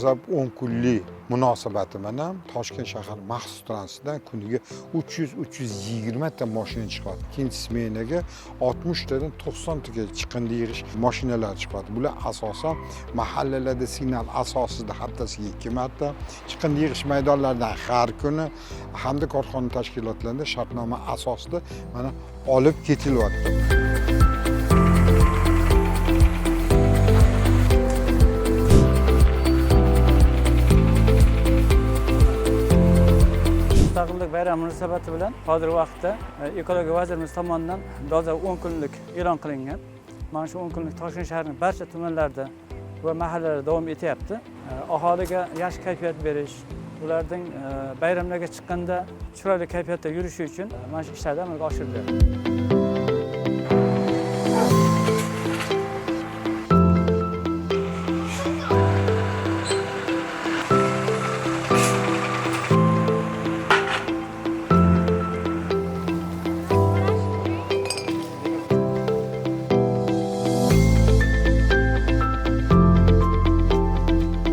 G'azab 10 kunlik munosabati bilan Toshkent shahar maxsus transportidan kuniga 300-320 ta mashina chiqadi. Ikkinchi smenaga 60 tadan 90 taga chiqindi yig'ish mashinalar chiqadi. Bular asosan mahallalarda signal asosida haftasiga 2 marta chiqindi yig'ish maydonlaridan har kuni hamda korxona tashkilotlarida shartnoma asosida mana olib ketilyapti. Mustaqillik bayrami munosabati bilan hozirgi vaqtda ekologiya vazirimiz tomonidan doza 10 kunlik e'lon qilingan. Mana shu 10 kunlik Toshkent shahrining barcha tumanlarida va mahallalarda davom etyapti. Aholiga yaxshi kayfiyat berish, ularning bayramlarga chiqqanda chiroyli kayfiyatda yurishi uchun mana shu ishlarni amalga oshirilyapti.